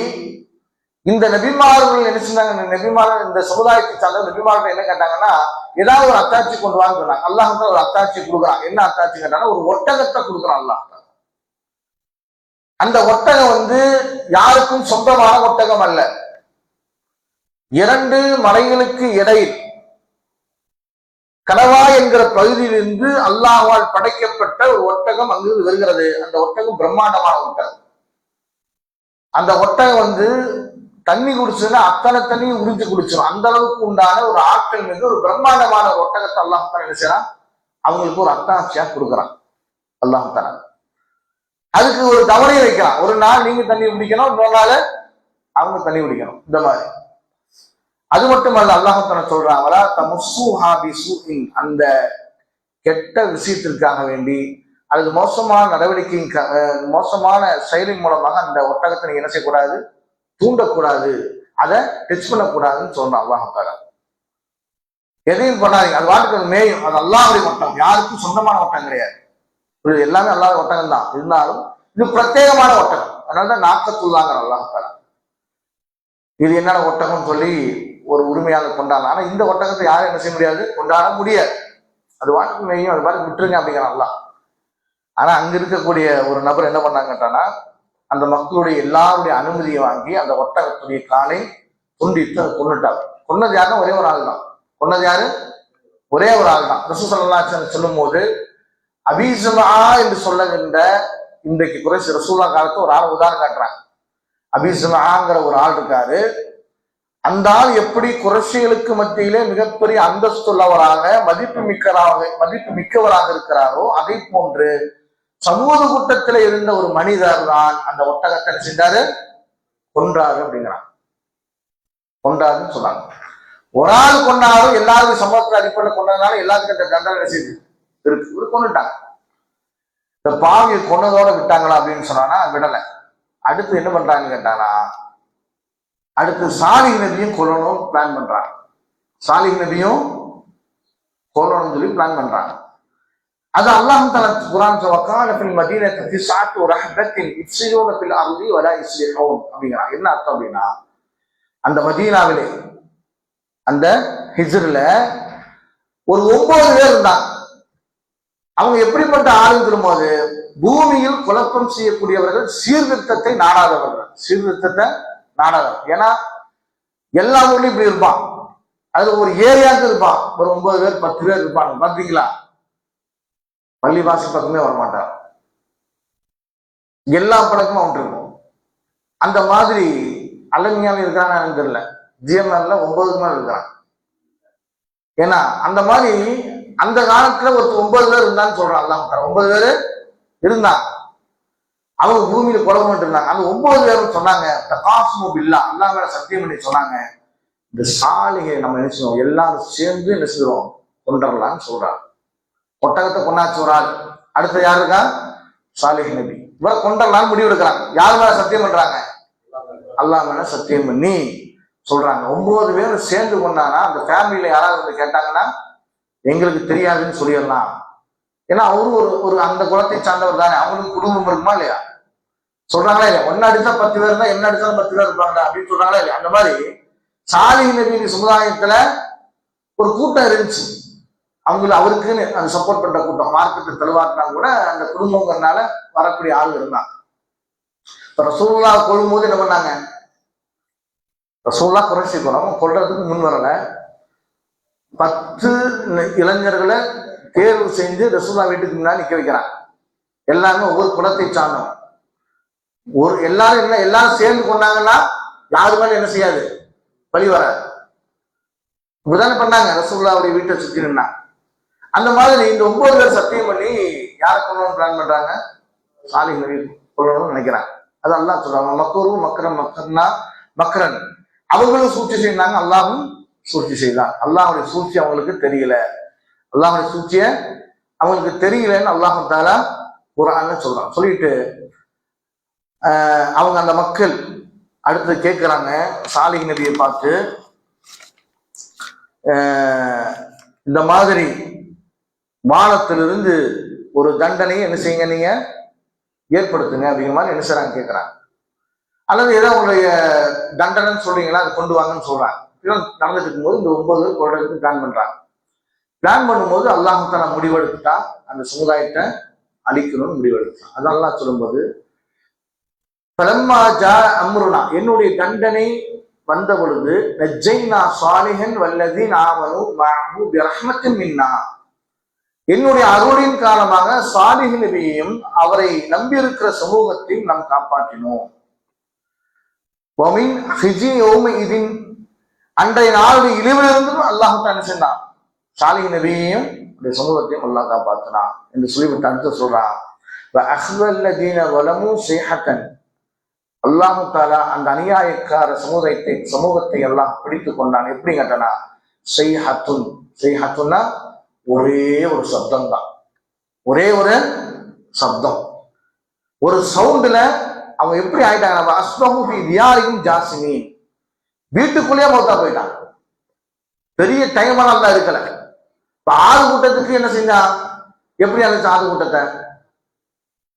S1: இந்த நபிமார்கள் என்ன செஞ்சாங்க? நபிமார்கள் இந்த சமுதாயத்தை சார்ந்த நபிமார்கள் என்ன கேட்டாங்கன்னா ஏதாவது ஒரு அத்தாட்சி கொண்டு வாங்க சொன்னாங்க. அல்லாஹ் ஒரு அத்தாட்சி கொடுக்குறான். என்ன அத்தாட்சி கேட்டாங்கன்னா ஒரு ஒட்டகத்தை கொடுக்குறான் அல்லாஹ். அந்த ஒட்டகம் யாருக்கும் சொந்தமான ஒட்டகம் அல்ல. இரண்டு மலைகளுக்கு இடையில் கலவா என்கிற பகுதியிலிருந்து அல்லாஹ்வால் படைக்கப்பட்ட ஒரு ஒட்டகம் அங்கிருந்து வருகிறது. அந்த ஒட்டகம் பிரம்மாண்டமான ஒட்டகம். அந்த ஒட்டகம் தண்ணி குடிச்சதுன்னா அத்தனை தண்ணியும் உறிஞ்சு குடிச்சிடும். அந்த அளவுக்கு உண்டான ஒரு ஆற்றல் மிகு ஒரு பிரம்மாண்டமான ஒரு ஒட்டகத்தை அல்லாஹ் தஆலா என்ன செய்யறான்? அவங்களுக்கு ஒரு அத்தாட்சியா கொடுக்குறான் அல்லாஹ் தஆலா. அதுக்கு ஒரு தவணை வைக்கிறான். ஒரு நாள் நீங்க தண்ணி குடிக்கணும், இன்னொரு நாள் அவங்க தண்ணி குடிக்கணும். இந்த மாதிரி. அது மட்டுமல்ல, அல்லாஹ் தஆலா சொல்றான், வலா தமுஸ்ஸூஹா பிஸூஇன், அந்த கெட்ட விஷயத்திற்காக வேண்டி அல்லது மோசமான நடவடிக்கையின் மோசமான செயலின் மூலமாக அந்த ஒட்டகத்தை நீங்க என்ன செய்யக்கூடாது, தூண்டக்கூடாது, அதை டச் பண்ணக்கூடாதுன்னு சொல்றான் அல்லாஹ் தஆலா. எதையும் பண்ணாதீங்க, அது வாட்டுக்கு மேயும், அது அல்லாஹ்வுடைய ஒட்டகம், யாருக்கும் சொந்தமான ஒட்டகம் கிடையாது. இது எல்லாமே அல்லாஹ் ஒட்டகம் தான், இருந்தாலும் இது பிரத்யேகமான ஒட்டகம். அதனாலதான் நாக்கத்துள்ளாங்கிற அல்லாஹ் தஆலா. இது என்னென்ன ஒட்டகம்னு சொல்லி ஒரு உரிமையாளர் கொண்டாடலாம். ஆனா இந்த ஒட்டகத்தை யாரும் என்ன செய்ய முடியாது, கொண்டாட முடியாது. அது வாட்டுக்கு மேயும், அது பாட்டுக்கு விட்டுருங்க அப்படிங்கிறான் அல்லாஹ். ஆனா அங்க இருக்கக்கூடிய ஒரு நபர் என்ன பண்ணாங்கட்டானா, அந்த மக்களுடைய எல்லாருடைய அனுமதியை வாங்கி அந்த ஒட்டகத்துடைய காலை துண்டித்து அதை கொண்டுட்டார். கொன்னது யாருன்னா ஒரே ஒரு ஆள் தான். கொன்னது யாரு? ஒரே ஒரு ஆள் தான். ரசூல் ஸல்லல்லாஹு அலைஹி வஸல்லம் சொல்லும் போது அபீஸமா என்று சொல்லுகின்ற இன்றைக்கு குறைசி ரசூல்லா காலத்து ஒரு ஆள் உதாரணம் காட்டுறாங்க. அபீஸமாங்கிற ஒரு ஆள் இருக்காரு. அந்த ஆள் எப்படி குறைசிகளுக்கு மத்தியிலே மிகப்பெரிய அந்தஸ்துள்ளவராக மதிப்பு மிக்கவராக இருக்கிறாரோ அதை போன்று சமூக கூட்டத்தில் இருந்த ஒரு மனிதர் தான் அந்த ஒட்டகத்தை செஞ்சாரு, கொன்றாரு அப்படிங்கிறான். கொன்றாருன்னு சொன்னாங்க. ஒரு ஆள் கொண்டாலும் எல்லாருக்கும் சமூகத்தில் அடிப்படையில் கொண்டதுனால எல்லாருக்கும் அந்த தண்டனை செய்து இருக்கு, கொண்டுட்டாங்க. இந்த பாவியை கொன்னதோட விட்டாங்களா அப்படின்னு சொன்னானா விடலை. அடுத்து என்ன பண்றாங்கன்னு கேட்டானா, அடுத்து சாலிஹ் நபியும் கொல்லணும் பிளான் பண்றாங்க. சாலிஹ் நபியும் கொல்லணும்னு சொல்லி பிளான் பண்றாங்க. அது அல்லாஹ் தஆலா குர்ஆன் வகால ஃபில் மதீனத்தி திஸ்அத்து ரஹபத்தின் யுஃப்ஸிதூன ஃபில் அர்தி வலா யுஸ்லிஹூன் அப்படிங்கிறான். என்ன அர்த்தம் அப்படின்னா, அந்த மதீனாவிலே அந்த ஹிஜ்ர்ல ஒரு 9 பேர் இருந்தாங்க. அவங்க எப்படிப்பட்ட ஆளுன்னு சொல்லும்போது, பூமியில் குழப்பம் செய்யக்கூடியவர்கள், சீர்திருத்தத்தை நாடாதவர்கள். சீர்திருத்தத்தை நாடாதவர்கள். ஏன்னா எல்லா ஊர்லயும் இப்படி இருப்பான். அதுல ஒரு ஏரியாவுக்கு இருப்பான், ஒரு 9 பேர் 10 பேர் இருப்பாங்க. பாத்தீங்களா, பள்ளிவாசல் பக்கமே வரமாட்டார். எல்லா பழக்கமும் அவன் இருக்கும். அந்த மாதிரி அலமியாவில் இருக்கிறான்னு தெரியல, ஜிஎம்எல்ல 9 மேல இருக்கிறான். ஏன்னா அந்த மாதிரி அந்த காலத்துல ஒரு 9 பேர் இருந்தான்னு சொல்றான் அல்லாஹ். 9 பேர் இருந்தாங்க. அவங்க பூமியில குழப்பம் இருந்தாங்க. அந்த 9 பேரும் சொன்னாங்க, தகாசுமு பில்லாஹ், அல்லாஹ் மேல சத்தியம் பண்ணி சொன்னாங்க, இந்த சாலிகை நம்ம என்ன செய்வோம், எல்லாரும் சேர்ந்து என்ன செய்வோம், கொண்டரலான்னு சொல்றாங்க. ஒட்டகத்தை கொண்டாச்சு ஒரு ஆள். அடுத்த யாரு இருக்கா, சாலிஹ் நபி. இவரை கொண்டரலான்னு முடிவு எடுக்கிறாங்க. யார் மேல சத்தியம் பண்றாங்க, அல்லாஹ் மேல சத்தியம் பண்ணி சொல்றாங்க. 9 பேரும் சேர்ந்து கொண்டானா அந்த ஃபேமிலியில யாராவது வந்து கேட்டாங்கன்னா எங்களுக்கு தெரியாதுன்னு சொல்லிடலாம். ஏன்னா அவரு ஒரு அந்த குலத்தை சார்ந்தவர் தானே, அவங்களுக்கு குடும்பம் இருக்குமா இல்லையா, சொல்றாங்களா இல்லையா. ஒன்னு அடிச்சா 10 பேர் இருந்தா என்ன அடிச்சாலும் 10 பேர் இருப்பாங்களா அப்படின்னு சொல்றாங்களா இல்லையா. அந்த மாதிரி சாலிஹ் நபி சமுதாயத்துல ஒரு கூட்டம் இருந்துச்சு. அவருக்குன்னு அந்த சப்போர்ட் பண்ற கூட்டம், மார்க்கெட்டை தெளிவாக்கினா கூட அந்த குடும்பங்கிறதுனால வரக்கூடிய ஆள் இருந்தாங்க. இப்ப ரசூலுல்லாஹ் கொல்லும் போது என்ன பண்ணாங்க, ரசூலுல்லாஹ் குறைசி குலம் கொல்றதுக்கு முன் வரல, 10 இளைஞர்களை தேர்வு செஞ்சு ரசூலுல்லாஹ் வீட்டுக்கு முன்னாடி நிக்க வைக்கிறாங்க. எல்லாருமே ஒவ்வொரு குலத்தை சார்ந்தோம். எல்லாரும் சேர்ந்து கொண்டாங்கன்னா யாரு மேல என்ன செய்யாது, வழி வராது. இப்படிதானே பண்ணாங்க, ரசூலுல்லாஹ்வுடைய வீட்டை சுத்தி நின்னா. அந்த மாதிரி இந்த 9 பேர் சத்தியம் பண்ணி யாரை கொள்ளணும்னு பிளான் பண்றாங்க, சாலிஹ் நபி கொள்ளணும்னு நினைக்கிறாங்க. அது அல்லாஹ் சொல்றாங்க, மக்கரன் அவங்களும் சூழ்ச்சி செய்தாங்க, அல்லாஹும் சூழ்ச்சி செய்தான். அல்லாஹுடைய சூழ்ச்சி அவங்களுக்கு தெரியல, அல்லாஹுடைய சூழ்ச்சிய அவங்களுக்கு தெரியலன்னு அல்லாஹ் தஆலா குர்ஆன்ல சொல்றான். சொல்லிட்டு அவங்க அந்த மக்கள் அடுத்து கேட்கிறாங்க சாலிஹ் நபியை பார்த்து, இந்த மாதிரி வானத்திலிருந்து ஒரு தண்டனையை என்ன செய்யுங்க, நீங்க ஏற்படுத்துங்க அப்படிங்கிற மாதிரி என்ன செய்றாங்க கேட்கிறாங்க. அல்லது ஏதோ உங்களுடைய தண்டனைன்னு சொல்றீங்களா, அதை கொண்டு வாங்கன்னு சொல்றாங்க. நடந்துட்டு இருக்கும்போது இந்த 9 பேர் கொள்றதுக்கு பிளான் பண்றாங்க. பிளான் பண்ணும்போது அல்லாஹ் தஆலா முடிவெடுத்துட்டா அந்த சமுதாயத்தை அழிக்கணும்னு முடிவெடுத்தான். அது அல்லாஹ் சொல்லும்போது, பலம்மா ஜா அம்ருனா, என்னுடைய தண்டனை வந்த பொழுது, நஜ்ஜைனா சாலிஹன் வல்லதீன ஆமனு மஅஹு பிரஹ்மத்தின் மின்னா, என்னுடைய அருளின் காரணமாக சாலிஹ் நபியையும் அவரை நம்பியிருக்கிற சமூகத்தையும் நாம் காப்பாற்றினோம். வமின் ஹிஜி யௌமஇதின், அன்றைய நாளுடைய இழிவிலிருந்தும் அல்லாஹ் என்ன செய்தான், சாலிஹ் நபியையும் சமூகத்தையும் அல்லாஹ் காப்பாற்றினான் என்று சொல்லிவிட்டு அடுத்து சொல்றான், அல்லாஹு தாலா அந்த அநியாயக்கார சமூகத்தை எல்லாம் பிடித்து கொண்டான். எப்படி கேட்டனா, செய்ஹத்துன்னா ஒரே ஒரு சப்தம் தான், ஒரே ஒரு சப்தம். ஒரு சவுண்டுல அவங்க எப்படி ஆயிட்டாங்க, அஸ்பஹு தியாரியும் ஜாசிமி, வீட்டுக்குள்ளேயே மௌத்தா போயிட்டாங்க. பெரிய டைமெல்லாம் தான் இருக்கல. இப்ப ஆறு கூட்டத்துக்கு என்ன செஞ்சான், எப்படி அழைச்ச ஆறு கூட்டத்தை?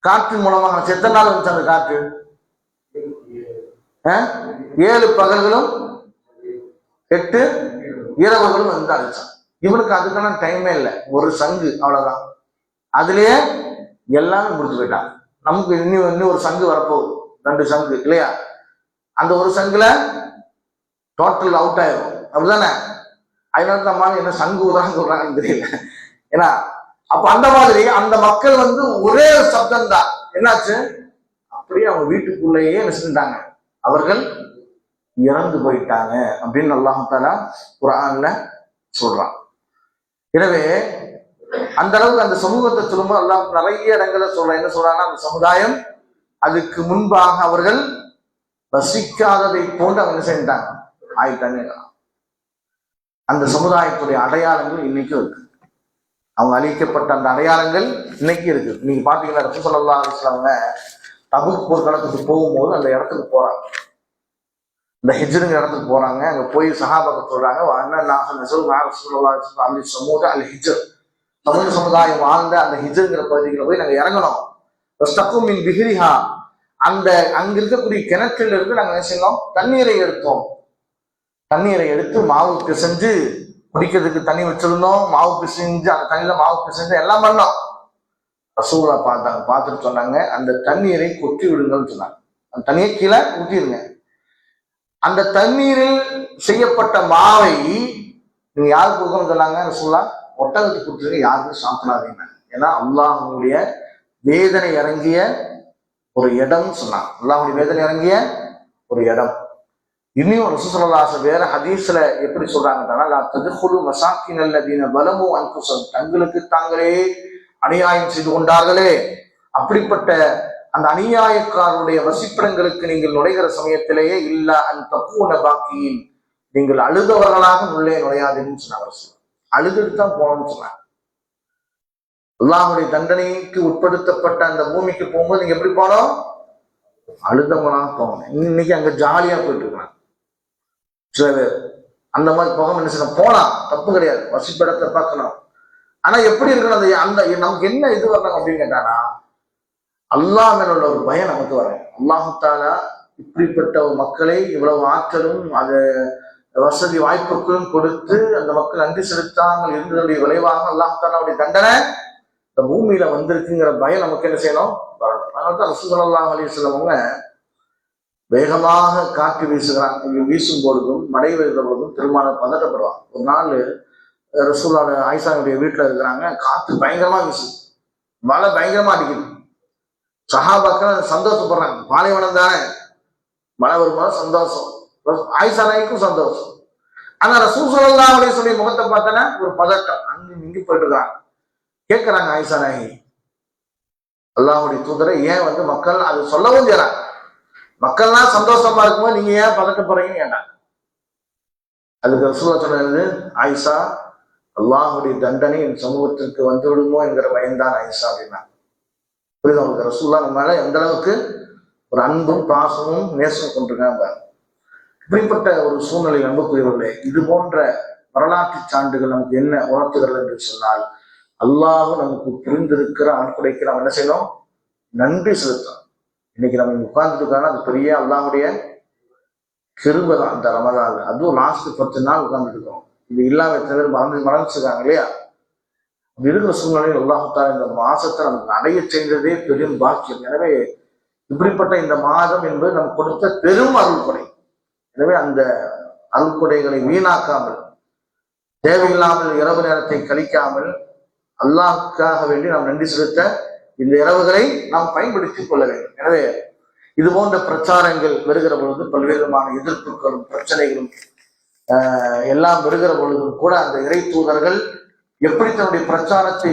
S1: காற்றின் மூலமாக எத்தனை நாள் வந்துச்சு அந்த காற்று? 7 பகல்களும் 8 இரவுகளும் வந்து அழைச்சான். இவனுக்கு அதுக்கெல்லாம் டைமே இல்லை, ஒரு சங்கு அவ்வளவுதான், அதுலயே எல்லாமே முடிச்சு போயிட்டான். நமக்கு இன்னும் ஒரு சங்கு வரப்போகுது, 2 சங்கு இல்லையா? அந்த ஒரு சங்குல டோட்டல் அவுட் ஆயிரும், அப்படிதானே? அதனால நம்ம என்ன சங்கு உதாரணம் சொல்றாங்கன்னு தெரியல. ஏன்னா அப்ப அந்த மாதிரி அந்த மக்கள் வந்து ஒரே சப்தம் தான். என்னாச்சு, அப்படியே அவங்க வீட்டுக்குள்ளேயே என்ன செஞ்சாங்க, அவர்கள் இறந்து போயிட்டாங்க அப்படின்னு அல்லாஹ் தஆலா குர்ஆன்ல சொல்றான். எனவே அந்த அளவுக்கு அந்த சமூகத்தை சொல்லும்போது அல்லாஹ் நிறைய இடங்களை சொல்றான். என்ன சொல்றாங்கன்னா, அந்த சமுதாயம் அதுக்கு முன்பாக அவர்கள் வசிக்காததை போன்று அவங்க என்ன செஞ்சாங்க, ஆயிட்டாங்க. அந்த சமுதாயத்துடைய அடையாளங்கள் இன்னைக்கும் இருக்கு. அவங்க அழிக்கப்பட்ட அந்த அடையாளங்கள் இன்னைக்கு இருக்கு. நீங்க பாத்தீங்கன்னா ரசூல் ஸல்லல்லாஹு அலைஹி வஸல்லம் தபுக் போர்க்களத்துக்கு போகும்போது அந்த இடத்துக்கு போறாங்க, இந்த ஹிஜ்ருங்கிற இடத்துக்கு போறாங்க. அங்க போய் சஹாபாக்கள் சொல்றாங்க, அல் ஹிஜ்ர், தமிழ் சமுதாயம் வாழ்ந்த அந்த ஹிஜ்ருங்கிற பகுதிகளை போய் நாங்க இறங்கணும். அந்த அங்க இருக்கக்கூடிய கிணற்றில் இருந்து நாங்க என்ன செய்யணும், தண்ணீரை எடுத்தோம். தண்ணீரை எடுத்து மாவு பிசைஞ்சு குடிக்கிறதுக்கு தண்ணி வச்சிருந்தோம், மாவு பிசைஞ்சு அந்த தண்ணியில மாவு பிசைஞ்சு எல்லாம் பண்ணோம். ரசூலுல்லாஹ் பார்த்தாங்க, பார்த்துட்டு சொன்னாங்க, அந்த தண்ணீரை கொட்டி விடுங்கன்னு சொன்னாங்க. அந்த தண்ணியை கீழே ஊற்றிடுங்க. அந்த தண்ணீரில் செய்யப்பட்ட மாவை நீங்க யாருக்கு கொடுக்கணும்னு சொன்னாங்க ரசூலுல்லாஹ்? ஒட்டகத்துக்கு கொடுத்துருங்க, யாருக்கும் சாப்பிடாதீங்க. ஏன்னா அல்லாஹ்வுடைய வேதனை இறங்கிய ஒரு இடம் சொன்னாங்க. அல்லாஹ்வுடைய வேதனை இறங்கிய ஒரு இடம். இன்னும் ரசூல் ஸல்லல்லாஹு அலைஹி வஸல்லம் வேற ஹதீஸ்ல எப்படி சொல்றாங்கன்னா, லா தத்குலு மசாக்கினல் லதீன ஸலமு அன்ஃபுஸஹும், தங்களுக்கு தாங்களே அநியாயம் செய்து கொண்டார்களே அப்படிப்பட்ட அந்த அநியாயக்காரருடைய வசிப்பிடங்களுக்கு நீங்கள் நுழைகிற சமயத்திலேயே இல்ல அன் தக்கூன பாக்கியின், நீங்கள் அழுதவர்களாக உள்ளே நுழையாதுன்னு சொன்னாங்க. அழுதுட்டு தான் போகணும்னு சொன்னாங்க. அல்லாஹ்வுடைய தண்டனைக்கு உட்படுத்தப்பட்ட அந்த பூமிக்கு போகும்போது நீங்க எப்படி போனோம், அழுதவங்களாக போகணும். இன்னைக்கு அங்க ஜாலியா போயிட்டு இருக்காங்க சில பேர். அந்த மாதிரி போகாம என்ன செய்யணும், போலாம், தப்பு கிடையாது, வசிப்பிடத்தை பார்க்கணும். ஆனா எப்படி இருக்கணும், அந்த நமக்கு என்ன இது வரணும் அப்படின்னு கேட்டானா, அல்லாஹ் மேல உள்ள ஒரு பயம் நமக்கு வரும். அல்லாஹ் தஆலா இப்படிப்பட்ட ஒரு மக்களை இவ்வளவு ஆற்றலும் அது வசதி வாய்ப்புகளும் கொடுத்து அந்த மக்கள் நன்றி செலுத்தாமல் இருந்ததுடைய விளைவாக அல்லாஹ் தஆலாவுடைய தண்டனை இந்த பூமியில வந்திருக்குங்கிற பயம் நமக்கு என்ன செய்யணும், வரணும். அதனால்தான் ரசூல் ஸல்லல்லாஹு அலைஹி வஸல்லம் வேகமாக காற்று வீசுகிறாங்க, வீசும் பொழுதும் மழை வருகிற பொழுதும் பெருமானார் பதட்டப்படுவாங்க. ஒரு நாள் ரசூலுல்லாஹ் ஆயிஷாவுடைய வீட்டுல இருக்கிறாங்க, காற்று பயங்கரமா வீசுது, மழை பயங்கரமா அடிக்குது. சஹாபாக்கள் சந்தோஷப்படுறாங்க, பாலைவனம் தானே, மழை வரும்போது சந்தோஷம், ஆயிஷா நாய்க்கும் சந்தோஷம். ஆனா ரசூல் ஸல்லல்லாஹு அலைஹி வஸல்லம் முகத்தை பார்த்தனா ஒரு பதட்டம், அங்கு இங்கு போயிட்டு இருக்காங்க. கேட்கிறாங்க ஆயிஷா நாயகி, அல்லாஹ்வுடைய தூதரை ஏன் வந்து மக்கள் அது சொல்லவும் செய்றாங்க, மக்கள்லாம் சந்தோஷமா இருக்கும்போது நீங்க ஏன் பதட்டப்படுறீங்கன்னு கேட்டாங்க. அதுக்கு ரசூலுல்லாஹ் சொன்னது, ஆயிஷா, அல்லாஹ்வுடைய தண்டனை என் சமூகத்திற்கு வந்து விடுமோ என்கிற பயம்தான் ஆயிஷா அப்படின்னா. புரியுது உங்களுக்கு? ரசூலுல்லாஹ் நம்ம மேல எந்த அளவுக்கு ஒரு அன்பும் பாசமும் நேசம் கொண்டிருக்காங்க. இப்படிப்பட்ட ஒரு சூழ்நிலை அன்புக்குரியவர்களே, இது போன்ற வரலாற்று சான்றுகள் நமக்கு என்ன உணர்த்துகிறது என்று சொன்னால், அல்லாஹ் நமக்கு புரிந்திருக்கிற அன்புடைக்கு நாம் என்ன செய்யணும், நன்றி செலுத்தணும். இன்னைக்கு நம்ம உட்கார்ந்துட்டு இருக்காங்க, அது பெரிய அல்லாஹ்வுடைய கிருபை தான். அந்த ரமலான் அதுவும் லாஸ்ட் 10 நாள் உட்கார்ந்துட்டு இருக்கோம். இது இல்லாம எத்தனை பேர் மறந்துருக்காங்க இல்லையா? அப்படி இருக்கிற சூழ்நிலையில் அல்லாஹ் தஆலா இந்த மாசத்தை நமக்கு அடைய செய்ததே பெரும் பாக்கியம். எனவே இப்படிப்பட்ட இந்த மாதம் என்பது நமக்கு கொடுத்த பெரும் அருள்கொடை. எனவே அந்த அருள்கொடைகளை வீணாக்காமல், தேவையில்லாமல் இரவு நேரத்தை கழிக்காமல், அல்லாஹ்வுக்காக வேண்டி நாம் நன்றி செலுத்த இந்த இரவுகளை நாம் பயன்படுத்திக் கொள்ள வேண்டும். எனவே இது போன்ற பிரச்சாரங்கள் வருகிற பொழுது பல்வேறுமான எதிர்ப்புகளும் பிரச்சனைகளும் எல்லாம் வருகிற பொழுதும் கூட அந்த இறை தூதர்கள் எப்படி தன்னுடைய பிரச்சாரத்தை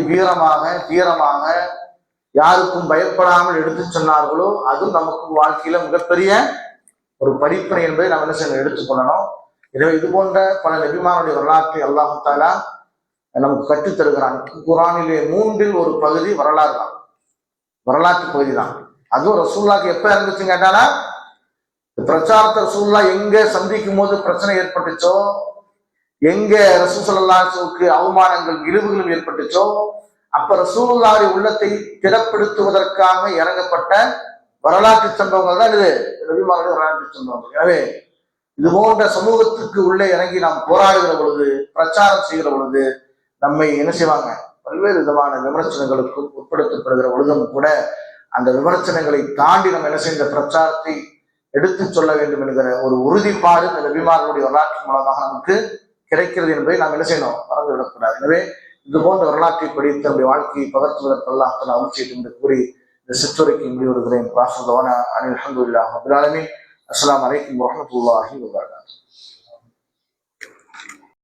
S1: தீரமாக யாருக்கும் பயப்படாமல் எடுத்து சொன்னார்களோ, அதுவும் நமக்கு வாழ்க்கையில மிகப்பெரிய ஒரு படிப்பினை என்பதை நாம் என்ன செய்யணும், எடுத்துக்கொள்ளணும். எனவே இது போன்ற பல நபிமானுடைய வரலாற்றை அல்லாஹ் தஆலா நமக்கு கற்றுத் தருகிறான். குர்ஆனிலே 3 ஒரு பகுதி வரலாறு தான். வரலாற்று பகுதி தான். அதுவும் ரசூலுல்லாஹ்க்கு எப்ப இருந்துச்சுன்னு கேட்டானா, பிரச்சாரத்தை ரசூலுல்லாஹ் எங்க சந்திக்கும் போது பிரச்சனை ஏற்பட்டுச்சோ, எங்க ரசூல் ஸல்லல்லாஹு அலைஹி வஸல்லம் அவமானங்கள் இழிவுகளும் ஏற்பட்டுச்சோ, அப்ப ரசூலுல்லாஹ்வுடைய உள்ளத்தை திடப்படுத்துவதற்காக இறங்கப்பட்ட வரலாற்று சம்பவங்கள் தான் இது நபிமாருடைய வரலாற்று சம்பவங்கள். எனவே இது போன்ற சமூகத்துக்கு உள்ளே இறங்கி நாம் போராடுகிற பொழுது, பிரச்சாரம் செய்கிற பொழுது நம்மை என்ன செய்வாங்க, பல்வேறு விதமான விமர்சனங்களுக்கும் உட்படுத்தப்படுகிற பொழுதும் கூட அந்த விமர்சனங்களை தாண்டி நம்ம என்ன செய்ய பிரச்சாரத்தை எடுத்து சொல்ல வேண்டும் என்கிற ஒரு உறுதிப்பாடு இந்த நபிமார்களுடைய வரலாற்று மூலமாக நமக்கு கிடைக்கிறது என்பதை நாம் என்ன செய்யணும், மறந்துவிடக்கூடாது. எனவே இது போன்ற வரலாற்றை படித்து நம்முடைய வாழ்க்கையை பகர்த்துவதற்கெல்லாம் அவசியம் என்று கூறி இந்த சிற்றுரைக்கு முடிவுறுகிறேன். அல்ஹம்துலில்லாஹி ரப்பில் ஆலமீன். அஸ்ஸலாமு அலைக்கும் வரஹ்மத்துல்லாஹி வபரகாத்துஹு.